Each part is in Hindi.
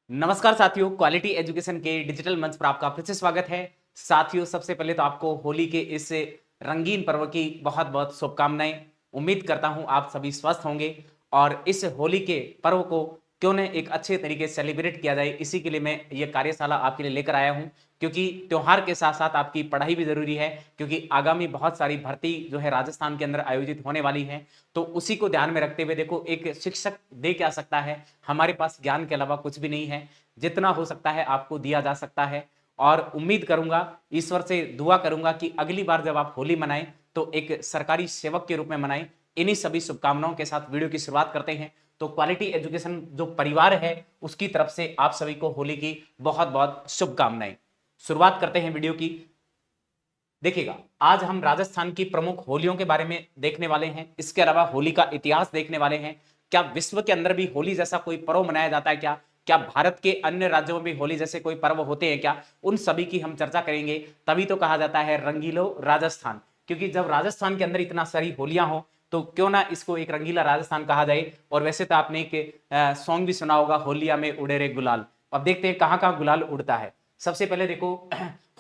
नमस्कार साथियों, क्वालिटी एजुकेशन के डिजिटल मंच पर आपका फिर से स्वागत है। साथियों, सबसे पहले तो आपको होली के इस रंगीन पर्व की बहुत बहुत शुभकामनाएं। उम्मीद करता हूं आप सभी स्वस्थ होंगे और इस होली के पर्व को क्यों न एक अच्छे तरीके से सेलिब्रेट किया जाए, इसी के लिए मैं ये कार्यशाला आपके लिए लेकर आया हूं। क्योंकि त्योहार के साथ साथ आपकी पढ़ाई भी जरूरी है, क्योंकि आगामी बहुत सारी भर्ती जो है राजस्थान के अंदर आयोजित होने वाली है। तो उसी को ध्यान में रखते हुए देखो, एक शिक्षक दे क्या सकता है, हमारे पास ज्ञान के अलावा कुछ भी नहीं है। जितना हो सकता है आपको दिया जा सकता है और उम्मीद करूंगा, ईश्वर से दुआ करूंगा कि अगली बार जब आप होली मनाएं तो एक सरकारी सेवक के रूप में मनाएं। इन्हीं सभी शुभकामनाओं के साथ वीडियो की शुरुआत करते हैं। तो क्वालिटी एजुकेशन जो परिवार है उसकी तरफ से आप सभी को होली की बहुत बहुत शुभकामनाएं। शुरुआत करते हैं वीडियो की। देखिएगा, आज हम राजस्थान की प्रमुख होलियों के बारे में देखने वाले हैं। इसके अलावा होली का इतिहास देखने वाले हैं। क्या विश्व के अंदर भी होली जैसा कोई पर्व मनाया जाता है? क्या क्या भारत के अन्य राज्यों में भी होली जैसे कोई पर्व होते हैं क्या? उन सभी की हम चर्चा करेंगे। तभी तो कहा जाता है रंगीलो राजस्थान, क्योंकि जब राजस्थान के अंदर इतना सारी होलियां हो तो क्यों ना इसको एक रंगीला राजस्थान कहा जाए। और वैसे तो आपने एक सॉन्ग भी सुना होगा, होलिया में उड़े रे गुलाल। अब देखते हैं कहां कहां गुलाल उड़ता है। सबसे पहले देखो,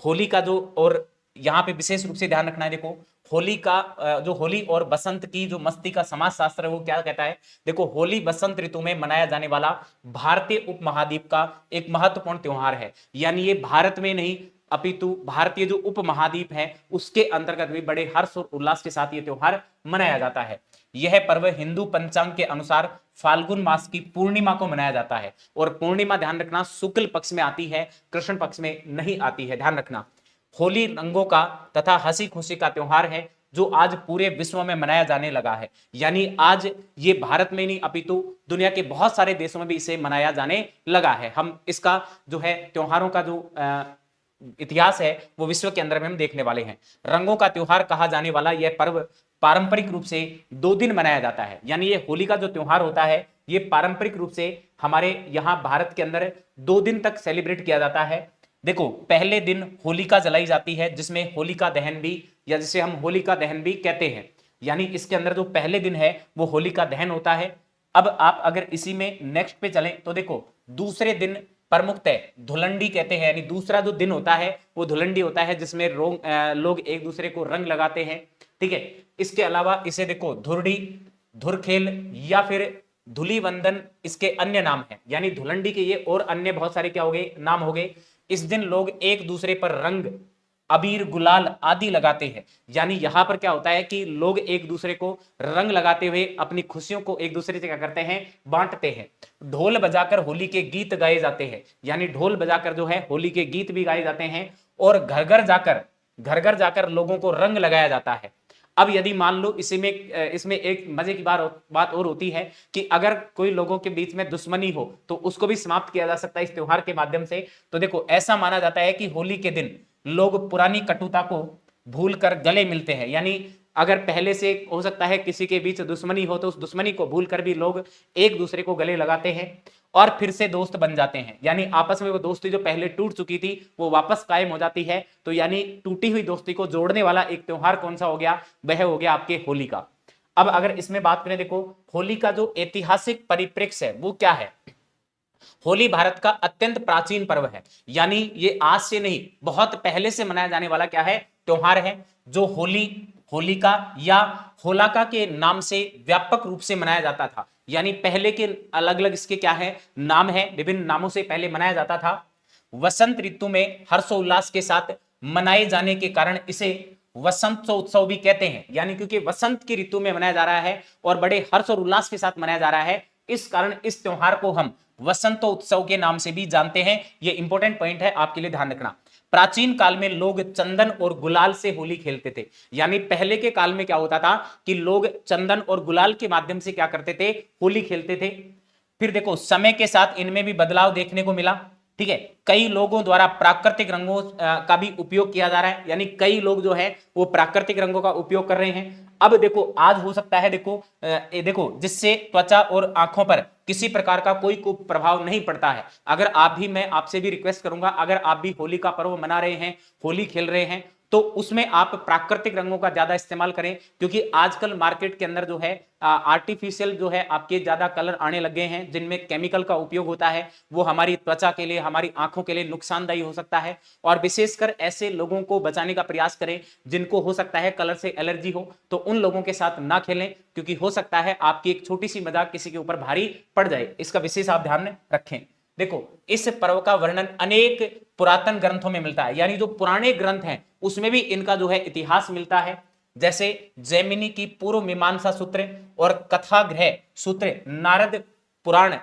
होली का जो, और यहाँ पे विशेष रूप से ध्यान रखना है। देखो, होली का जो होली और बसंत की जो मस्ती का समाज शास्त्र है वो क्या कहता है। देखो, होली बसंत ऋतु में मनाया जाने वाला भारतीय उपमहाद्वीप का एक महत्वपूर्ण त्योहार है। यानी ये भारत में नहीं अपितु भारतीय जो उपमहाद्वीप है उसके अंतर्गत भी बड़े हर्ष और उल्लास के साथ ये त्योहार मनाया जाता है। यह पर्व हिंदू पंचांग के अनुसार फाल्गुन मास की पूर्णिमा को मनाया जाता है। और पूर्णिमा ध्यान रखना शुक्ल पक्ष में आती है, कृष्ण पक्ष में नहीं आती है, ध्यान रखना। होली रंगों का तथा हंसी खुशी का त्योहार है जो आज पूरे विश्व में मनाया जाने लगा है। यानी आज ये भारत में नहीं अपितु दुनिया के बहुत सारे देशों में भी इसे मनाया जाने लगा है। हम इसका जो है त्योहारों का जो इतिहास है वो विश्व के अंदर में हम देखने वाले हैं। रंगों का त्योहार कहा जाने वाला यह पर्व पारंपरिक रूप से 2 दिन मनाया जाता है। यानी ये होली का जो त्योहार होता है ये पारंपरिक रूप से हमारे यहाँ भारत के अंदर 2 दिन तक सेलिब्रेट किया जाता है। देखो, पहले दिन होलिका जलाई जाती है जिसमें होलिका दहन भी, या जिसे हम होलिका दहन भी कहते हैं। यानी इसके अंदर जो पहले दिन है वो होलिका दहन होता है। अब आप अगर इसी में नेक्स्ट पे चलें तो देखो, दूसरे दिन प्रमुखतः धुलंडी कहते हैं। यानी दूसरा जो दिन होता है वो धुलंडी होता है जिसमें लोग एक दूसरे को रंग लगाते हैं। ठीक है, इसके अलावा इसे देखो धुरडी, धुरखेल या फिर धुली वंदन इसके अन्य नाम है। यानी धुलंडी के ये और अन्य बहुत सारे क्या हो गए, नाम हो गए। इस दिन लोग एक दूसरे पर रंग, अबीर, गुलाल आदि लगाते हैं। यानी यहां पर क्या होता है कि लोग एक दूसरे को रंग लगाते हुए अपनी खुशियों को एक दूसरे से क्या करते हैं, बांटते हैं। ढोल बजाकर होली के गीत गाए जाते हैं। यानी ढोल बजाकर जो है होली के गीत भी गाए जाते हैं। और घर घर जाकर लोगों को रंग लगाया जाता है। अब यदि मान लो इसमें एक मजे की बात और होती है कि अगर कोई लोगों के बीच में दुश्मनी हो तो उसको भी समाप्त किया जा सकता है इस त्योहार के माध्यम से। तो देखो, ऐसा माना जाता है कि होली के दिन लोग पुरानी कटुता को भूलकर गले मिलते हैं। यानी अगर पहले से हो सकता है किसी के बीच दुश्मनी हो तो उस दुश्मनी को भूलकर भी लोग एक दूसरे को गले लगाते हैं और फिर से दोस्त बन जाते हैं। यानी आपस में वो दोस्ती जो पहले टूट चुकी थी वो वापस कायम हो जाती है। तो यानी टूटी हुई दोस्ती को जोड़ने वाला एक त्योहार कौन सा हो गया, वह हो गया आपके होली का। अब अगर इसमें बात करें, देखो होली का जो ऐतिहासिक परिप्रेक्ष्य है वो क्या है। होली भारत का अत्यंत प्राचीन पर्व है। यानी ये आज से नहीं, बहुत पहले से मनाया जाने वाला क्या है, त्योहार है। जो होली, होलिका या होलाका के नाम से व्यापक रूप से मनाया जाता था। यानी पहले के अलग अलग इसके क्या है, नाम है, विभिन्न नामों से पहले मनाया जाता था। वसंत ऋतु में हर्षोल्लास के साथ मनाए जाने के कारण इसे वसंत उत्सव भी कहते हैं। यानी क्योंकि वसंत की ऋतु में मनाया जा रहा है और बड़े हर्ष और उल्लास के साथ मनाया जा रहा है, इस कारण इस त्योहार को हम वसंतोत्सव के नाम से भी जानते हैं। यह इंपॉर्टेंट पॉइंट है, आपके लिए ध्यान रखना। प्राचीन काल में लोग चंदन और गुलाल से होली खेलते थे। यानी पहले के काल में क्या होता था कि लोग चंदन और गुलाल के माध्यम से क्या करते थे, होली खेलते थे। फिर देखो, समय के साथ इनमें भी बदलाव देखने को मिला। ठीक है, कई लोगों द्वारा प्राकृतिक रंगों का भी उपयोग किया जा रहा है। यानी कई लोग जो है वो प्राकृतिक रंगों का उपयोग कर रहे हैं। अब देखो, आज हो सकता है देखो जिससे त्वचा और आंखों पर किसी प्रकार का कोई प्रभाव नहीं पड़ता है। अगर आप भी, मैं आपसे भी रिक्वेस्ट करूंगा, अगर आप भी होली का पर्व मना रहे हैं, होली खेल रहे हैं, तो उसमें आप प्राकृतिक रंगों का ज्यादा इस्तेमाल करें, क्योंकि आजकल मार्केट के अंदर जो है आर्टिफिशियल जो है आपके ज्यादा कलर आने लगे हैं जिनमें केमिकल का उपयोग होता है, वो हमारी त्वचा के लिए, हमारी आंखों के लिए नुकसानदायी हो सकता है। और विशेषकर ऐसे लोगों को बचाने का प्रयास करें जिनको हो सकता है कलर से एलर्जी हो, तो उन लोगों के साथ ना खेलें, क्योंकि हो सकता है आपकी एक छोटी सी मजाक किसी के ऊपर भारी पड़ जाए। इसका विशेष आप ध्यान रखें। देखो, इस पर्व का वर्णन अनेक पुरातन ग्रंथों में मिलता है, यानी जो पुराने ग्रंथ हैं उसमें भी इनका जो है इतिहास मिलता है। जैसे जैमिनी की पूर्व मीमांसा सूत्र और कथाग्रह सूत्र, नारद पुराण,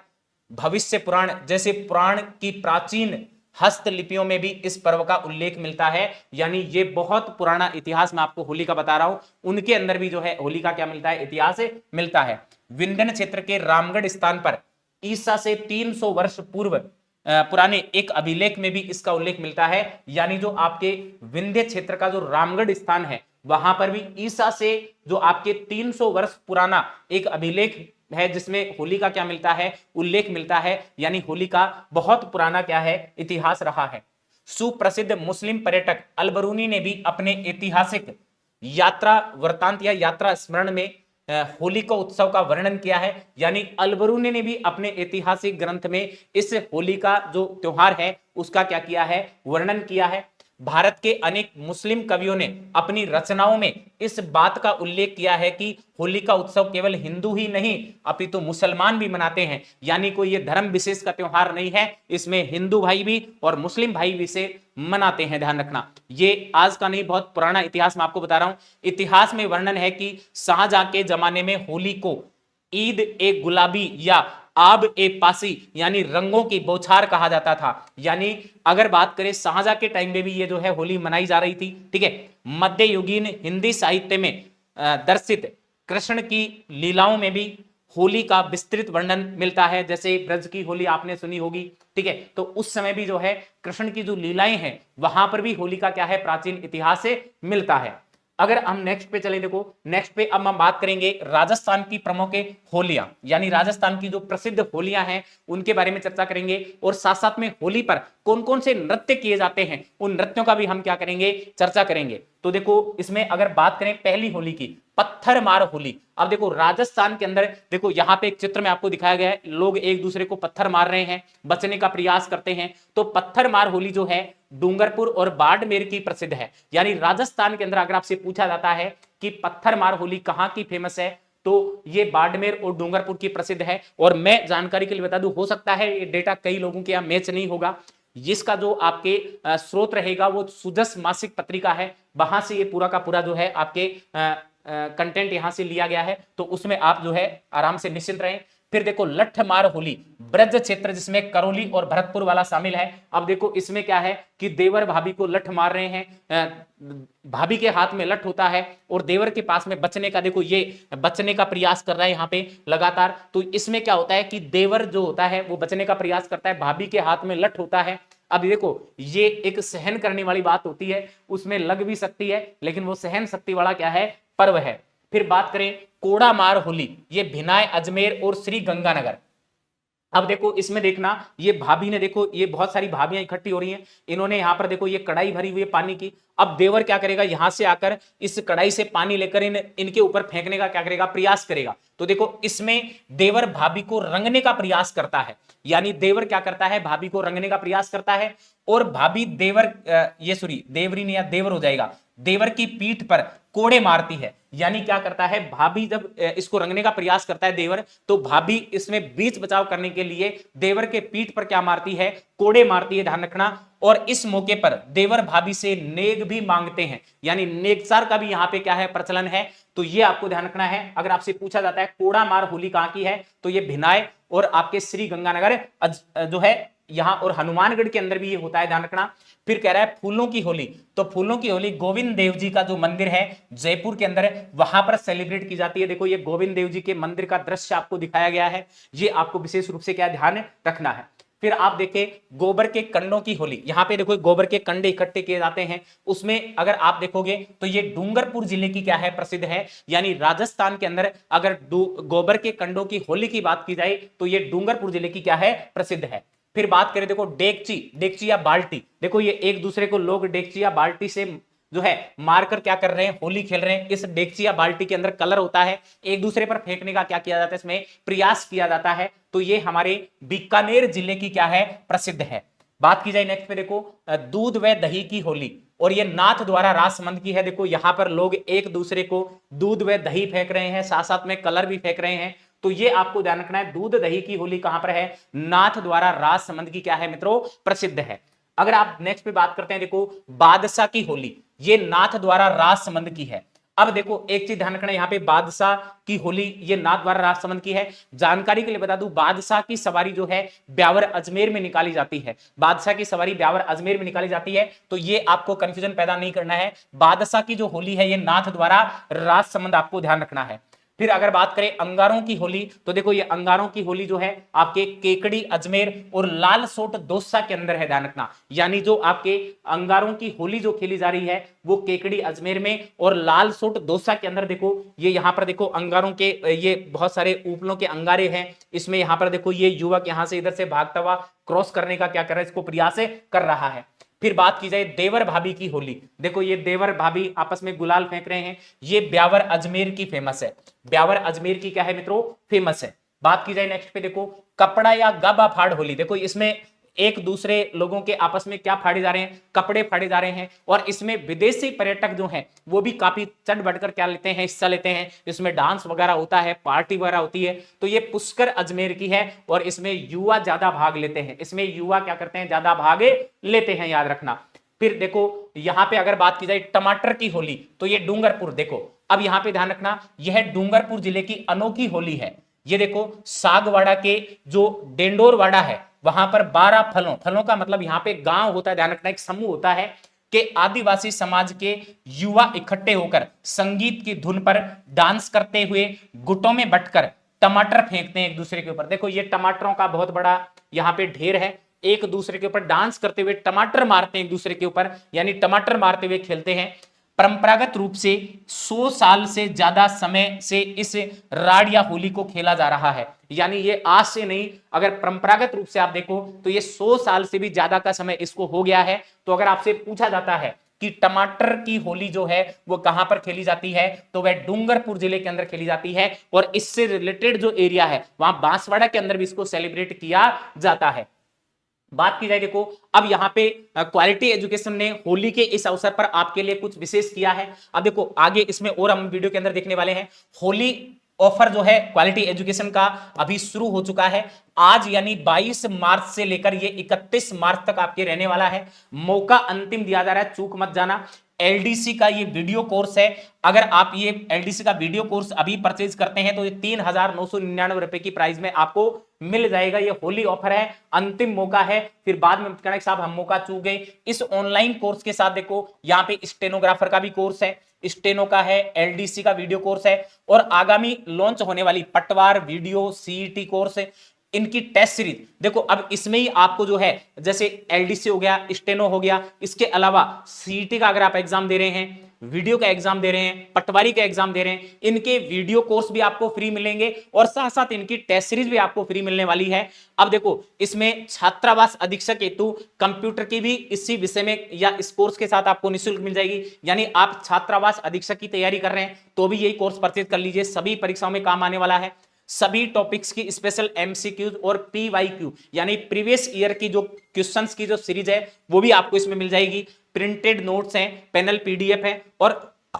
भविष्य पुराण जैसे पुराण की प्राचीन हस्तलिपियों में भी इस पर्व का उल्लेख मिलता है। यानी ये बहुत पुराना इतिहास मैं आपको होली का बता रहा हूं, उनके अंदर भी जो है होली का क्या मिलता है, इतिहास मिलता है। विंध्यन क्षेत्र के रामगढ़ स्थान पर ईसा से 300 वर्ष पूर्व पुराने एक अभिलेख में भी इसका उल्लेख मिलता है। यानी जो आपके विंध्य क्षेत्र का जो रामगढ़ स्थान है, वहां पर भी ईसा से जो आपके 300 वर्ष पुराना एक अभिलेख है जिसमें होली का क्या मिलता है, उल्लेख मिलता है। यानी होली का बहुत पुराना क्या है, इतिहास रहा है। सुप्रसिद्ध मुस्लिम पर्यटक अलबरूनी ने भी अपने ऐतिहासिक यात्रा वृत्तांत या यात्रा स्मरण में होली का उत्सव का वर्णन किया है। यानी अलबरूनी ने भी अपने ऐतिहासिक ग्रंथ में इस होली का जो त्योहार है उसका क्या किया है, वर्णन किया है। भारत के अनेक मुस्लिम कवियों ने अपनी रचनाओं में इस बात का उल्लेख किया है कि होली का उत्सव केवल हिंदू ही नहीं अपितु मुसलमान भी मनाते हैं। यानी कोई ये धर्म विशेष का त्योहार नहीं है, इसमें हिंदू भाई भी और मुस्लिम भाई भी से मनाते हैं, ध्यान रखना। ये आज का नहीं, बहुत पुराना इतिहास मैं आपको बता रहा हूं। इतिहास में वर्णन है कि शाहजहां के जमाने में होली को ईद ए गुलाबी या आब ए पासी यानी रंगों की बौछार कहा जाता था। यानी अगर बात करें शाहजहां के टाइम में भी ये जो है होली मनाई जा रही थी, ठीक है। मध्ययुगीन हिंदी साहित्य में दर्शित कृष्ण की लीलाओं में भी होली का विस्तृत वर्णन मिलता है। जैसे ब्रज की होली आपने सुनी होगी, ठीक है। तो उस समय भी जो है कृष्ण की जो लीलाएं हैं वहां पर भी होली का क्या है, प्राचीन इतिहास से मिलता है। अगर हम नेक्स्ट पे चले, देखो नेक्स्ट पे अब हम बात करेंगे राजस्थान की प्रमुख होलियां, यानी राजस्थान की जो प्रसिद्ध होलियां हैं उनके बारे में चर्चा करेंगे। और साथ साथ में होली पर कौन कौन से नृत्य किए जाते हैं उन नृत्यों का भी हम क्या करेंगे, चर्चा करेंगे। तो देखो इसमें अगर बात करें पहली होली की, पत्थर मार होली। अब देखो राजस्थान के अंदर, देखो यहां पे एक चित्र में आपको दिखाया गया है, लोग एक दूसरे को पत्थर मार रहे हैं, बचने का प्रयास करते हैं। तो पत्थर मार होली जो है डूंगरपुर और बाड़मेर की प्रसिद्ध है। यानी राजस्थान के अंदर अगर आपसे पूछा जाता है कि पत्थर मार होली कहां की फेमस है, तो ये बाड़मेर और डूंगरपुर की प्रसिद्ध है। और मैं जानकारी के लिए बता दूं, हो सकता है ये डेटा कई लोगों के यहां मैच नहीं होगा, जिसका जो आपके स्रोत रहेगा वो सुजस मासिक पत्रिका है, वहां से ये पूरा का पूरा जो है आपके कंटेंट यहां से लिया गया है। तो उसमें आप जो है आराम से निश्चिंत रहें। फिर देखो लठमार होली, ब्रज क्षेत्र जिसमें करौली और भरतपुर वाला शामिल है। अब देखो इसमें क्या है कि देवर भाभी को लठ मार रहे हैं, भाभी के हाथ में लठ होता है और देवर के पास में बचने का, देखो ये बचने का प्रयास कर रहा है यहाँ पे लगातार। तो इसमें क्या होता है कि देवर जो होता है वो बचने का प्रयास करता है, भाभी के हाथ में लठ होता है। अब देखो ये एक सहन करने वाली बात होती है, उसमें लग भी सकती है, लेकिन वो सहन शक्ति वाला क्या है, पर्व है। फिर बात करें कोड़ा मार होली, ये भिनाय, अजमेर और श्री गंगानगर। अब देखो इसमें देखना, ये भाभी ने, देखो ये बहुत सारी भाभियां इकट्ठी हो रही हैं, इन्होंने यहां पर देखो ये कढ़ाई भरी हुई है पानी की। अब देवर क्या करेगा, यहां से आकर इस कढ़ाई से पानी लेकर इनके ऊपर फेंकने का क्या करेगा, प्रयास करेगा। तो देखो इसमें देवर भाभी को रंगने का प्रयास करता है, यानी देवर क्या करता है, भाभी को रंगने का प्रयास करता है। और भाभी देवर ये सॉरी देवरी ने या देवर हो जाएगा, देवर की पीठ पर कोड़े मारती है। यानी क्या करता है, भाभी जब इसको रंगने का प्रयास करता है देवर, तो भाभी इसमें बीच बचाव करने के लिए देवर के पीठ पर क्या मारती है, कोड़े मारती है, ध्यान रखना। और इस मौके पर देवर भाभी से नेग भी मांगते हैं, यानी नेगसार का भी यहां पे क्या है, प्रचलन है। तो ये आपको ध्यान रखना है। अगर आपसे पूछा जाता है कोड़ा मार होली कहां की है, तो ये भिनाय और आपके श्री गंगानगर जो है यहां, और हनुमानगढ़ के अंदर भी ये होता है, ध्यान रखना। फिर कह रहा है फूलों की होली, तो फूलों की होली गोविंद देव जी का जो मंदिर है जयपुर के अंदर, वहां पर सेलिब्रेट की जाती है। देखो ये गोविंद देव जी के मंदिर का दृश्य आपको दिखाया गया है, ये आपको विशेष रूप से क्या ध्यान रखना है। फिर आप देखें गोबर के कंडों की होली, यहां पे देखो गोबर के कंडे इकट्ठे किए जाते हैं। उसमें अगर आप देखोगे तो ये डूंगरपुर जिले की क्या है, प्रसिद्ध है। यानी राजस्थान के अंदर अगर गोबर के कंडों की होली की बात की जाए तो ये डूंगरपुर जिले की क्या है, प्रसिद्ध है। फिर बात करें देखो डेगची, डेगची या बाल्टी, देखो ये एक दूसरे को लोग डेगची या बाल्टी से जो है मारकर क्या कर रहे हैं, होली खेल रहे हैं। इस डेगची या बाल्टी के अंदर कलर होता है, एक दूसरे पर फेंकने का क्या किया जाता है, इसमें प्रयास किया जाता है। तो ये हमारे बीकानेर जिले की क्या है, प्रसिद्ध है। बात की जाए नेक्स्ट पे, देखो दूध व दही की होली, और ये नाथ द्वारा राजसमंद की है। देखो यहां पर लोग एक दूसरे को दूध व दही फेंक रहे हैं, साथ साथ में कलर भी फेंक रहे हैं। तो ये आपको ध्यान रखना है, दूध दही की होली कहां पर है, नाथ द्वारा राजसमंद की क्या है मित्रों, प्रसिद्ध है। अगर आप नेक्स्ट पे बात करते हैं, देखो बादशाह की होली, ये नाथ द्वारा राजसमंद की है। अब देखो एक चीज ध्यान रखना, यहाँ पे बादशाह की होली ये नाथ द्वारा राजसमंद की है। जानकारी के लिए बता दूं, बादशाह की सवारी जो है ब्यावर अजमेर में निकाली जाती है। बादशाह की सवारी ब्यावर अजमेर में निकाली जाती है, तो ये आपको कंफ्यूजन पैदा नहीं करना है। बादशाह की जो होली है ये नाथ द्वारा राजसमंद आपको ध्यान रखना है। फिर अगर बात करें अंगारों की होली, तो देखो ये अंगारों की होली जो है आपके केकड़ी अजमेर और लाल सोट दोसा के अंदर है, ध्यान रखना। यानी जो आपके अंगारों की होली जो खेली जा रही है वो केकड़ी अजमेर में और लाल सोट दोसा के अंदर। देखो ये यहां पर देखो अंगारों के ये बहुत सारे ऊपलों के अंगारे हैं, इसमें यहां पर देखो ये युवक यहां से इधर से भागता हुआ क्रॉस करने का क्या कर रहा है, इसको प्रयास कर रहा है। फिर बात की जाए देवर भाभी की होली, देखो ये देवर भाभी आपस में गुलाल फेंक रहे हैं, ये ब्यावर अजमेर की फेमस है। ब्यावर अजमेर की क्या है मित्रों, फेमस है। बात की जाए नेक्स्ट पे, देखो कपड़ा या गाबा फाड़ होली, देखो इसमें एक दूसरे लोगों के आपस में क्या फाड़े जा रहे हैं, कपड़े फाड़े जा रहे हैं। और इसमें विदेशी पर्यटक जो हैं वो भी काफी चढ़ बढ़कर क्या लेते हैं, हिस्सा लेते हैं। इसमें डांस वगैरह होता है, पार्टी वगैरह होती है। तो ये पुष्कर अजमेर की है और इसमें युवा ज्यादा भाग लेते हैं, इसमें युवा क्या करते हैं, ज्यादा भाग लेते हैं, याद रखना। फिर देखो यहां पे अगर बात की जाए टमाटर की होली, तो ये डूंगरपुर, देखो अब यहां पे ध्यान रखना, यह डूंगरपुर जिले की अनोखी होली है। ये देखो सागवाड़ा के जो डेंडोरवाड़ा है वहां पर 12 फलों, फलों का मतलब यहां पे गांव होता है, ध्यान रखना, एक समूह होता है कि आदिवासी समाज के युवा इकट्ठे होकर संगीत की धुन पर डांस करते हुए गुटों में बंटकर टमाटर फेंकते हैं एक दूसरे के ऊपर। देखो ये टमाटरों का बहुत बड़ा यहाँ पे ढेर है, एक दूसरे के ऊपर डांस करते हुए टमाटर मारते हैं एक दूसरे के ऊपर, यानी टमाटर मारते हुए खेलते हैं। परंपरागत रूप से 100 साल से ज्यादा समय से इस राड या होली को खेला जा रहा है। यानी ये आज से नहीं, अगर परंपरागत रूप से आप देखो तो ये 100 साल से भी ज्यादा का समय इसको हो गया है। तो अगर आपसे पूछा जाता है कि टमाटर की होली जो है वो कहां पर खेली जाती है, तो वह डूंगरपुर जिले के अंदर खेली जाती है। और इससे रिलेटेड जो एरिया है वहां बांसवाड़ा के अंदर भी इसको सेलिब्रेट किया जाता है। बात की जाए, देखो अब यहाँ पे क्वालिटी एजुकेशन ने होली के इस अवसर पर आपके लिए कुछ विशेष किया है। अब देखो आगे इसमें और हम वीडियो के अंदर देखने वाले हैं। होली ऑफर जो है क्वालिटी एजुकेशन का अभी शुरू हो चुका है। आज यानी 22 मार्च से लेकर ये 31 मार्च तक आपके रहने वाला है। मौका अंतिम दिया जा रहा है, चूक मत जाना। एलडीसी का ये वीडियो कोर्स है, अगर आप ये एलडीसी का वीडियो कोर्स अभी परचेज करते हैं तो ये 3,999 रुपए की प्राइस में आपको मिल जाएगा। ये होली ऑफर है, अंतिम मौका है, फिर बाद में कहना साहब हम मौका चूक गए। इस ऑनलाइन कोर्स के साथ देखो यहाँ पे स्टेनोग्राफर का भी कोर्स है, स्टेनो का है, एलडीसी का वीडियो कोर्स है, और आगामी लॉन्च होने वाली पटवार वीडियो सीईटी कोर्स है, इनकी टेस्ट सीरीज। देखो अब इसमें ही आपको जो है जैसे एलडीसी हो गया, स्टेनो हो गया, इसके अलावा सीईटी का अगर आप एग्जाम दे रहे हैं, वीडियो का एग्जाम दे रहे हैं, पटवारी का एग्जाम दे रहे हैं, इनके वीडियो कोर्स भी आपको फ्री मिलेंगे और साथ साथ इनकी टेस्ट सीरीज भी आपको फ्री मिलने वाली है। अब देखो इसमें छात्रावास अधीक्षक हेतु कंप्यूटर की भी इसी विषय में या इस कोर्स के साथ आपको निःशुल्क मिल जाएगी। यानी आप छात्रावास अधीक्षक की तैयारी कर रहे हैं तो भी यही कोर्स परचेज कर लीजिए, सभी परीक्षाओं में काम आने वाला है। सभी टॉपिक्स की स्पेशल एमसीक्यूज और पीवाईक्यू यानी प्रीवियस ईयर की जो क्वेश्चंस की जो सीरीज है वो भी आपको इसमें मिल जाएगी। प्रिंटेड नोट्स हैं, पैनल पीडीएफ है और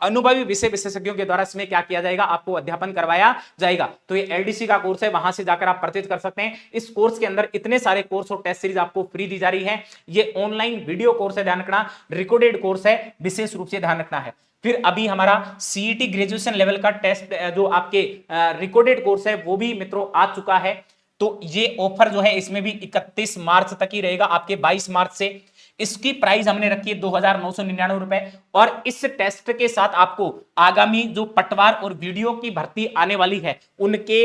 अनुभवी विषय विशेषज्ञों के द्वारा इसमें क्या किया जाएगा, आपको अध्यापन करवाया जाएगा। तो ये एलडीसी का कोर्स है, वहां से जाकर आप परचेज कर सकते हैं। इस कोर्स के अंदर इतने सारे कोर्स और टेस्ट सीरीज आपको फ्री दी जा रही है। ये ऑनलाइन वीडियो कोर्स है, ध्यान रखना, रिकॉर्डेड कोर्स है, विशेष रूप से ध्यान रखना है। फिर अभी हमारा सीईटी ग्रेजुएशन लेवल का टेस्ट जो आपके रिकॉर्डेड कोर्स है वो भी मित्रों आ चुका है। तो ये ऑफर जो है इसमें भी 31 मार्च तक ही रहेगा, आपके 22 मार्च से। इसकी प्राइस हमने रखी है 2,999 रुपए। और इस टेस्ट के साथ आपको आगामी जो पटवार और वीडियो की भर्ती आने वाली है उनके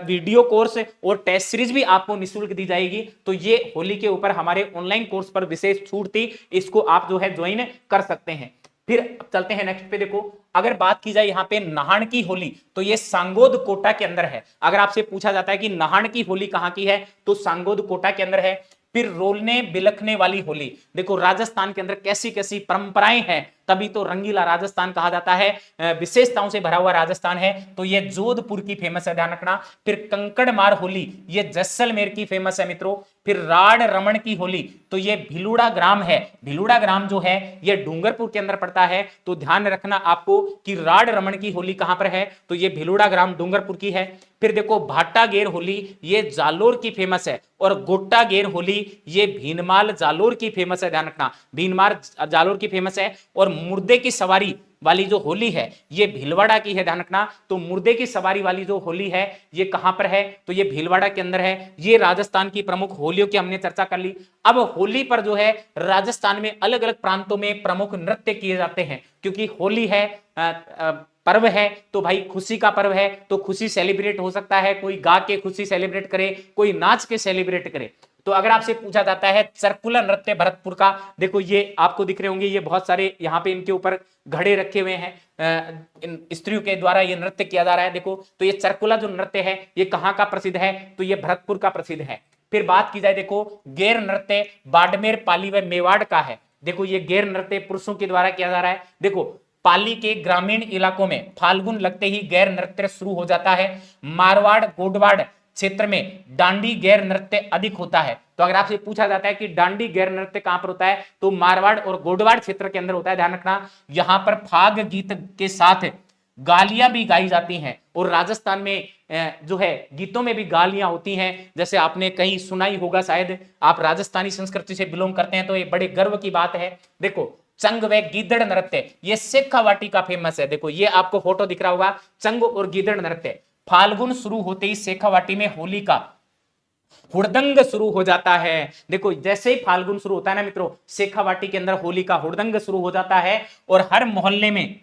वीडियो कोर्स और टेस्ट सीरीज भी आपको निःशुल्क दी जाएगी। तो ये होली के ऊपर हमारे ऑनलाइन कोर्स पर विशेष छूट थी, इसको आप जो है ज्वाइन कर सकते हैं। फिर चलते हैं नेक्स्ट पे, देखो अगर बात की जाए यहाँ पे नाहन की होली, तो ये सांगोद कोटा के अंदर है। अगर आपसे पूछा जाता है कि नाहन की होली कहाँ की है तो सांगोद कोटा के अंदर है। फिर रोलने बिलखने वाली होली, देखो राजस्थान के अंदर कैसी कैसी परंपराएं हैं तभी तो रंगीला राजस्थान कहा जाता है, विशेषताओं से भरा हुआ राजस्थान है। तो ये जोधपुर की फेमस है, ध्यान रखना। फिर कंकड़मार होली ये जैसलमेर की फेमस है मित्रों। फिर राड रमन की होली तो ये भिलूड़ा ग्राम है, भिलूड़ा ग्राम जो है ये डूंगरपुर के अंदर पड़ता है। तो ध्यान रखना आपको कि राड रमन की होली कहां पर है, तो ये भिलूड़ा ग्राम डूंगरपुर की है। फिर देखो भाटा गेर होली ये जालोर की फेमस है, और गोट्टा गेर होली ये भीनमाल जालोर की फेमस है, ध्यान रखना, भीनमाल जालोर की फेमस है। और मुर्दे की सवारी वाली जो होली है ये भीलवाड़ा की है, ध्यान रखना। तो मुर्दे की सवारी वाली जो होली है ये कहां पर है, तो ये भीलवाड़ा के अंदर है। ये राजस्थान की प्रमुख होलियों की हमने चर्चा कर ली। अब होली पर जो है राजस्थान में अलग अलग प्रांतों में प्रमुख नृत्य किए जाते हैं, क्योंकि होली है पर्व है, तो भाई खुशी का पर्व है, तो खुशी सेलिब्रेट हो सकता है, कोई गा के खुशी सेलिब्रेट करे, कोई नाच के सेलिब्रेट करे। तो अगर आपसे पूछा जाता है चरकुला नृत्य भरतपुर का, देखो ये आपको दिख रहे होंगे, ये बहुत सारे यहाँ पे इनके ऊपर घड़े रखे हुए हैं, इन स्त्रियों के द्वारा ये नृत्य किया जा रहा है। देखो तो ये चरकुला जो नृत्य है ये कहाँ का प्रसिद्ध है, तो ये भरतपुर का प्रसिद्ध है। फिर बात की जाए देखो गेर नृत्य बाड़मेर पाली व मेवाड़ का है। देखो ये गेर नृत्य पुरुषों के द्वारा किया जा रहा है। देखो पाली के ग्रामीण इलाकों में फाल्गुन लगते ही गैर नृत्य शुरू हो जाता है। मारवाड़ गोडवाड़ क्षेत्र में डांडी गैर नृत्य अधिक होता है। तो अगर आपसे पूछा जाता है कि डांडी गैर नृत्य कहां पर होता है, तो मारवाड़ और गोडवाड़ क्षेत्र के अंदर होता है, ध्यान रखना। यहां पर फाग गीत के साथ गालियां भी गाई जाती हैं, और राजस्थान में जो है गीतों में भी गालियां होती हैं। जैसे आपने कहीं सुना ही होगा, शायद आप राजस्थानी संस्कृति से बिलोंग करते हैं तो ये बड़े गर्व की बात है। देखो चंग व गीदड़ नृत्य ये शेखावाटी का फेमस है। देखो ये आपको फोटो दिख रहा होगा, चंग और गीदड़ नृत्य। फाल्गुन शुरू होते ही शेखावाटी में होली का हुड़दंग शुरू हो जाता है। देखो जैसे ही फाल्गुन शुरू होता है ना मित्रों, शेखावाटी के अंदर होली का हुड़दंग शुरू हो जाता है, और हर मोहल्ले में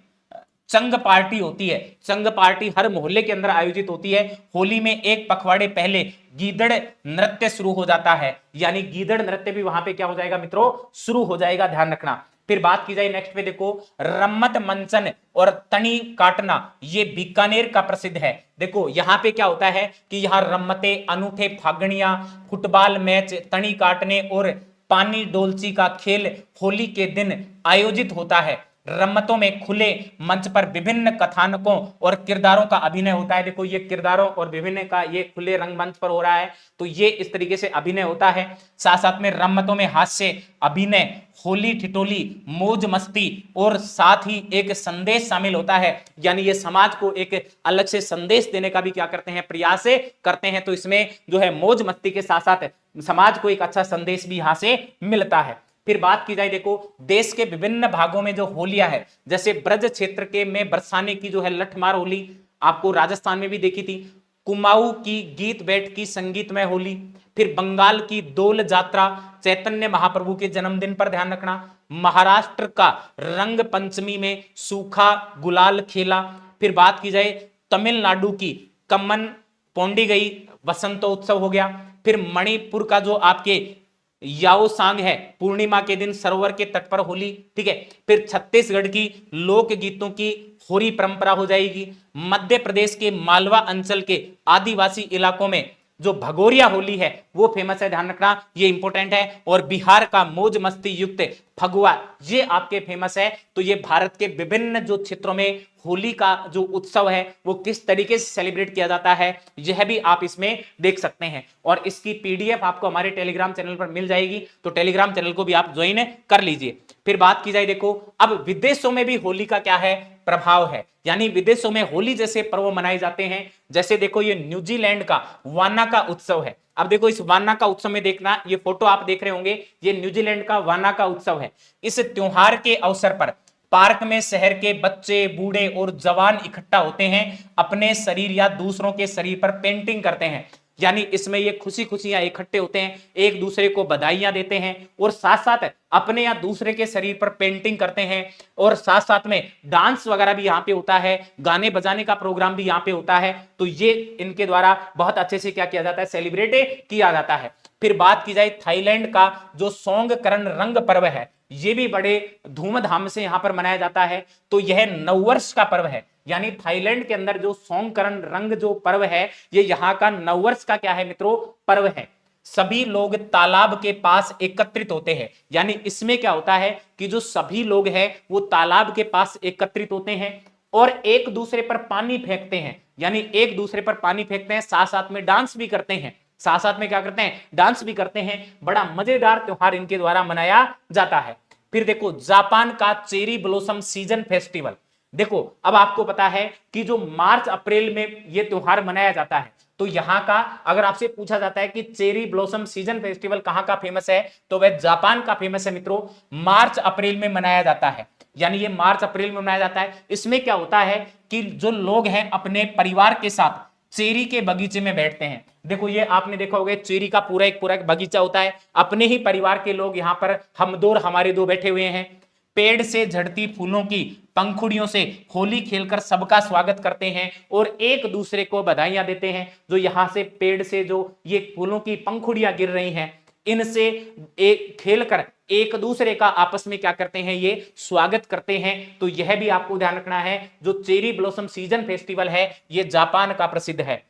चंग पार्टी होती है। चंग पार्टी हर मोहल्ले के अंदर आयोजित होती है। होली में एक पखवाड़े पहले गीदड़ नृत्य शुरू हो जाता है, यानी गीदड़ नृत्य भी वहां पे क्या हो जाएगा मित्रों, शुरू हो जाएगा, ध्यान रखना। फिर बात की जाए नेक्स्ट पे, देखो रम्मत मंचन और तनी काटना ये बीकानेर का प्रसिद्ध है। देखो यहाँ पे क्या होता है कि यहाँ रम्मते, अनूठे फागणियां, फुटबॉल मैच, तनी काटने और पानी डोलची का खेल होली के दिन आयोजित होता है। रम्मतों में खुले मंच पर विभिन्न कथानकों और किरदारों का अभिनय होता है। देखो ये किरदारों और विभिन्न का ये खुले रंगमंच पर हो रहा है, तो ये इस तरीके से अभिनय होता है। साथ साथ में रम्मतों में हास्य, अभिनय, होली ठिठोली, मौज मस्ती और साथ ही एक संदेश शामिल होता है, यानी ये समाज को एक अलग से संदेश देने का भी क्या करते हैं, प्रयास करते हैं। तो इसमें जो है मौज मस्ती के साथ साथ समाज को एक अच्छा संदेश भी यहां से मिलता है। फिर बात की जाए देखो देश के विभिन्न भागों में जो होलियां है, जैसे ब्रज क्षेत्र के में बरसाने की जो है लठमार होली आपको राजस्थान में भी देखी थी। कुमाऊं की गीत बैठ की संगीतमय होली। फिर बंगाल की दोल जात्रा चैतन्य महाप्रभु के जन्मदिन पर, ध्यान रखना। महाराष्ट्र का रंग पंचमी में सूखा गुलाल खेला। फिर बात की जाए तमिलनाडु की कम्मन पोंडिगई वसंतोत्सव हो गया। फिर मणिपुर का जो आपके याओसांग है, पूर्णिमा के दिन सरोवर के तट पर होली, ठीक है। फिर छत्तीसगढ़ की लोक गीतों की होली परंपरा हो जाएगी। मध्य प्रदेश के मालवा अंचल के आदिवासी इलाकों में जो भगोरिया होली है वो फेमस है, ध्यान रखना, ये इंपॉर्टेंट है। और बिहार का मौज मस्ती युक्त फगुआ ये आपके फेमस है। तो ये भारत के विभिन्न जो क्षेत्रों में होली का जो उत्सव है वो किस तरीके से सेलिब्रेट किया जाता है यह भी आप इसमें देख सकते हैं, और इसकी पीडीएफ आपको हमारे टेलीग्राम चैनल पर मिल जाएगी, तो टेलीग्राम चैनल को भी आप ज्वाइन कर लीजिए। फिर बात की जाए देखो अब विदेशों में भी होली का क्या है, प्रभाव है, यानी विदेशों में होली जैसे पर्व मनाए जाते हैं। जैसे देखो ये न्यूजीलैंड का वाना का उत्सव है। अब देखो इस वाना का उत्सव में देखना, ये फोटो आप देख रहे होंगे, ये न्यूजीलैंड का वाना का उत्सव है। इस त्योहार के अवसर पर पार्क में शहर के बच्चे, बूढ़े और जवान इकट्ठा होते हैं, अपने शरीर या दूसरों के शरीर पर पेंटिंग करते हैं। यानी इसमें ये खुशी खुशियां इकट्ठे होते हैं, एक दूसरे को बधाइयां देते हैं, और साथ साथ अपने या दूसरे के शरीर पर पेंटिंग करते हैं, और साथ साथ में डांस वगैरह भी यहाँ पे होता है, गाने बजाने का प्रोग्राम भी यहाँ पे होता है। तो ये इनके द्वारा बहुत अच्छे से क्या किया जाता है, सेलिब्रेट किया जाता है। फिर बात की जाए थाईलैंड का जो सोंगकरण रंग पर्व है, ये भी बड़े धूमधाम से यहां पर मनाया जाता है। तो यह नववर्ष का पर्व है, यानी थाईलैंड के अंदर जो सोंगकरण रंग जो पर्व है ये यहाँ का नववर्ष का क्या है मित्रों, पर्व है। सभी लोग तालाब के पास एकत्रित होते हैं। यानी इसमें क्या होता है कि जो सभी लोग हैं वो तालाब के पास एकत्रित होते हैं और एक दूसरे पर पानी फेंकते हैं। यानी एक दूसरे पर पानी फेंकते हैं, साथ साथ में डांस भी करते हैं। साथ साथ में क्या करते हैं, डांस भी करते हैं। बड़ा मजेदार त्योहार इनके द्वारा मनाया जाता है। फिर देखो जापान का चेरी ब्लॉसम सीजन फेस्टिवल। देखो अब आपको पता है कि जो मार्च अप्रैल में ये त्योहार मनाया जाता है, तो यहां का अगर आपसे पूछा जाता है कि चेरी ब्लॉसम सीजन फेस्टिवल कहां का फेमस है, तो वह जापान का फेमस है मित्रों। मार्च अप्रैल में मनाया जाता है, यानी ये मार्च अप्रैल में मनाया जाता है। इसमें क्या होता है कि जो लोग हैं अपने परिवार के साथ चेरी के बगीचे में बैठते हैं। देखो ये आपने देखा होगा, चेरी का पूरा एक बगीचा होता है, अपने ही परिवार के लोग यहां पर हम दो और हमारे दो बैठे हुए हैं। पेड़ से झड़ती फूलों की पंखुड़ियों से होली खेलकर सबका स्वागत करते हैं और एक दूसरे को बधाइयां देते हैं। जो यहां से पेड़ से जो ये फूलों की पंखुड़ियां गिर रही हैं, इनसे एक खेलकर एक दूसरे का आपस में क्या करते हैं, ये स्वागत करते हैं। तो यह भी आपको ध्यान रखना है, जो चेरी ब्लॉसम सीजन फेस्टिवल है ये जापान का प्रसिद्ध है।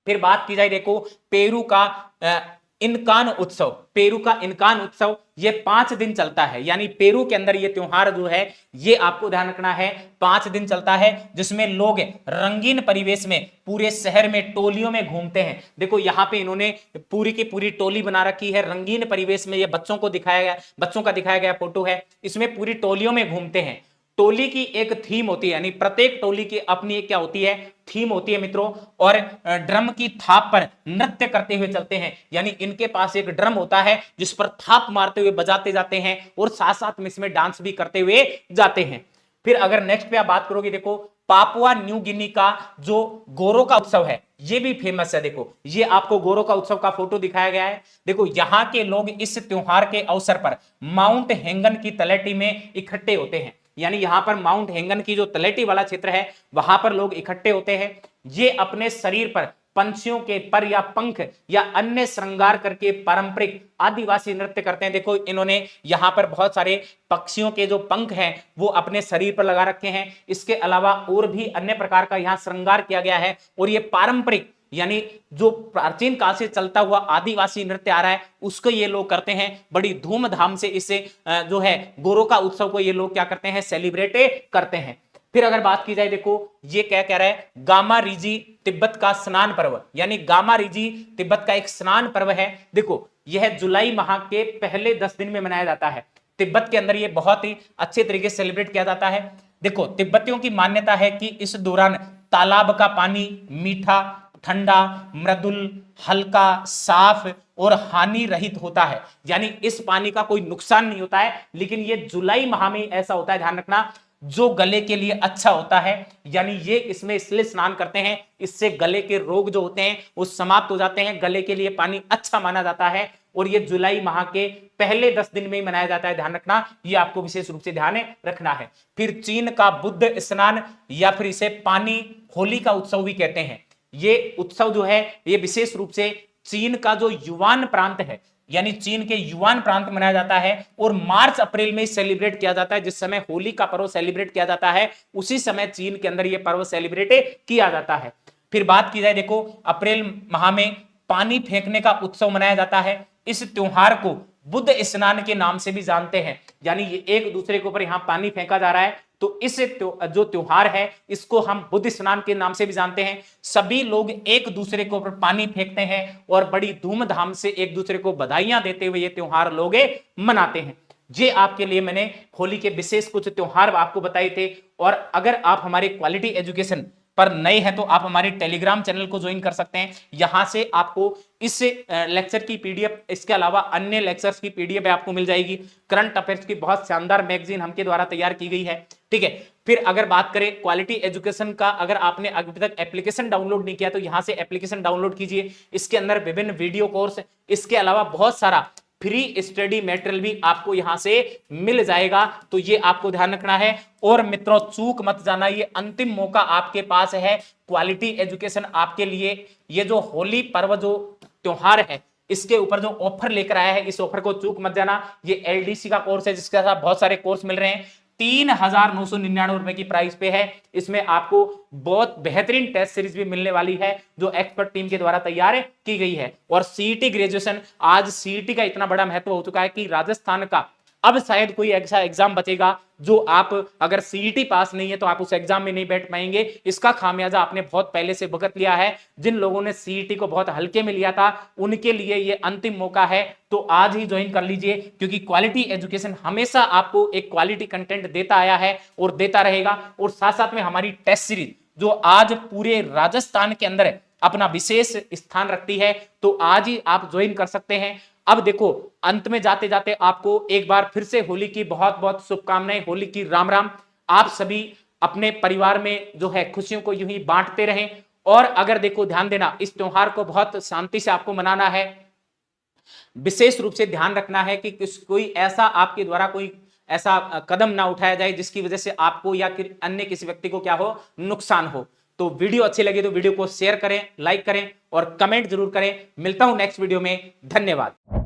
फिर बात की जाए देखो पेरू का इनकान उत्सव। पेरू का इनकान उत्सव ये 5 दिन चलता है। यानी पेरू के अंदर ये त्योहार जो है ये आपको ध्यान रखना है 5 दिन चलता है, जिसमें लोग रंगीन परिवेश में पूरे शहर में टोलियों में घूमते हैं। देखो यहाँ पे इन्होंने पूरी की पूरी टोली बना रखी है रंगीन परिवेश में। ये बच्चों को दिखाया गया, बच्चों का दिखाया गया फोटो है। इसमें पूरी टोलियों में घूमते हैं। टोली की एक थीम होती है, यानी प्रत्येक टोली की अपनी एक क्या होती है, थीम होती है मित्रों। और ड्रम की थाप पर नृत्य करते हुए चलते हैं। यानी इनके पास एक ड्रम होता है जिस पर थाप मारते हुए बजाते जाते हैं और साथ साथ में इसमें डांस भी करते हुए जाते हैं। फिर अगर नेक्स्ट पे आप बात करोगे, देखो पापुआ न्यू गिनी का जो गोरो का उत्सव है ये भी फेमस है। देखो ये आपको गोरो का उत्सव का फोटो दिखाया गया है। देखो यहाँ के लोग इस त्योहार के अवसर पर माउंट हेंगन की तलहटी में इकट्ठे होते हैं। यानी यहां पर माउंट हेंगन की जो तलहटी वाला क्षेत्र है वहां पर लोग इकट्ठे होते हैं। ये अपने शरीर पर पंछियों के पर या पंख या अन्य श्रृंगार करके पारंपरिक आदिवासी नृत्य करते हैं। देखो इन्होंने यहां पर बहुत सारे पक्षियों के जो पंख हैं वो अपने शरीर पर लगा रखे हैं। इसके अलावा और भी अन्य प्रकार का यहां श्रृंगार किया गया है। और ये पारंपरिक यानी जो प्राचीन काल से चलता हुआ आदिवासी नृत्य आ रहा है उसको ये लोग करते हैं बड़ी धूमधाम से। इसे जो है गोरो का उत्सव को ये लोग क्या करते हैं, सेलिब्रेट करते हैं। फिर अगर बात की जाए, देखो ये क्या कह रहा है, गामा रिजी तिब्बत का स्नान पर्व। यानी गामा रिजी तिब्बत का एक स्नान पर्व है। देखो यह जुलाई माह के पहले 10 दिन में मनाया जाता है। तिब्बत के अंदर यह बहुत ही अच्छे तरीके से सेलिब्रेट किया जाता है। देखो तिब्बतियों की मान्यता है कि इस दौरान तालाब का पानी मीठा, ठंडा, मृदुल, हल्का, साफ और हानि रहित होता है। यानी इस पानी का कोई नुकसान नहीं होता है। लेकिन ये जुलाई माह में ऐसा होता है, ध्यान रखना, जो गले के लिए अच्छा होता है। यानी ये इसमें इसलिए स्नान करते हैं, इससे गले के रोग जो होते हैं वो समाप्त हो जाते हैं। गले के लिए पानी अच्छा माना जाता है और ये जुलाई माह के पहले 10 दिन में ही मनाया जाता है। ध्यान रखना, ये आपको विशेष रूप से ध्यान रखना है। फिर चीन का बुद्ध स्नान या फिर इसे पानी होली का उत्सव भी कहते हैं। ये उत्सव जो है ये विशेष रूप से चीन का जो युवान प्रांत है, यानी चीन के युवान प्रांत में मनाया जाता है और मार्च अप्रैल में सेलिब्रेट किया जाता है। जिस समय होली का पर्व सेलिब्रेट किया जाता है उसी समय चीन के अंदर यह पर्व सेलिब्रेट किया जाता है। फिर बात की जाए, देखो अप्रैल माह में पानी फेंकने का उत्सव मनाया जाता है। इस त्योहार को बुद्ध स्नान के नाम से भी जानते हैं। यानी ये एक दूसरे के ऊपर यहां पानी फेंका जा रहा है, तो इस जो त्योहार है इसको हम बुद्ध स्नान के नाम से भी जानते हैं। सभी लोग एक दूसरे के ऊपर पानी फेंकते हैं और बड़ी धूमधाम से एक दूसरे को बधाइयां देते हुए ये त्योहार लोग मनाते हैं। ये आपके लिए मैंने होली के विशेष कुछ त्योहार आपको बताए थे। और अगर आप हमारे क्वालिटी एजुकेशन पर नए हैं तो आप हमारे टेलीग्राम चैनल को ज्वाइन कर सकते हैं। यहां से आपको इस लेक्चर की पीडीएफ, इसके अलावा अन्य लेक्चर्स की पीडीएफ आपको मिल जाएगी। करंट अफेयर्स की बहुत शानदार मैगजीन हमके द्वारा तैयार की गई है, ठीक है। फिर अगर बात करें क्वालिटी एजुकेशन का, अगर आपने अभी तक एप्लीकेशन डाउनलोड नहीं किया तो यहां से एप्लीकेशन डाउनलोड कीजिए। इसके अंदर विभिन्न वीडियो कोर्स, इसके अलावा बहुत सारा फ्री स्टडी मटेरियल भी आपको यहां से मिल जाएगा। तो ये आपको ध्यान रखना है। और मित्रों चूक मत जाना, ये अंतिम मौका आपके पास है। क्वालिटी एजुकेशन आपके लिए ये जो होली पर्व जो त्योहार है इसके ऊपर जो ऑफर लेकर आया है, इस ऑफर को चूक मत जाना। ये एलडीसी का कोर्स है जिसके साथ बहुत सारे कोर्स मिल रहे हैं। ₹3,999 की प्राइस पे है। इसमें आपको बहुत बेहतरीन टेस्ट सीरीज भी मिलने वाली है जो एक्सपर्ट टीम के द्वारा तैयार की गई है। और सीईटी ग्रेजुएशन, आज सीईटी का इतना बड़ा महत्व हो चुका है कि राजस्थान का अब शायद कोई ऐसा एग्जाम बचेगा जो आप अगर सीईटी पास नहीं है तो आप उस एग्जाम में नहीं बैठ पाएंगे। इसका खामियाजा आपने बहुत पहले से भुगत लिया है। जिन लोगों ने सीईटी को बहुत हल्के में लिया था उनके लिए यह अंतिम मौका है, तो आज ही ज्वाइन कर लीजिए, क्योंकि क्वालिटी एजुकेशन हमेशा आपको एक क्वालिटी कंटेंट देता आया है और देता रहेगा। और साथ साथ में हमारी टेस्ट सीरीज जो आज पूरे राजस्थान के अंदर अपना विशेष स्थान रखती है, तो आज ही आप ज्वाइन कर सकते हैं। अब देखो, अंत में जाते जाते आपको एक बार फिर से होली की बहुत बहुत शुभकामनाएं, होली की राम राम। आप सभी अपने परिवार में जो है खुशियों को यूं ही बांटते रहें। और अगर देखो, ध्यान देना, इस त्योहार को बहुत शांति से आपको मनाना है। विशेष रूप से ध्यान रखना है कि कोई ऐसा आपके द्वारा कोई ऐसा कदम ना उठाया जाए जिसकी वजह से आपको या फिर अन्य किसी व्यक्ति को क्या हो, नुकसान हो। तो वीडियो अच्छी लगे तो वीडियो को शेयर करें, लाइक करें और कमेंट जरूर करें। मिलता हूं नेक्स्ट वीडियो में। धन्यवाद।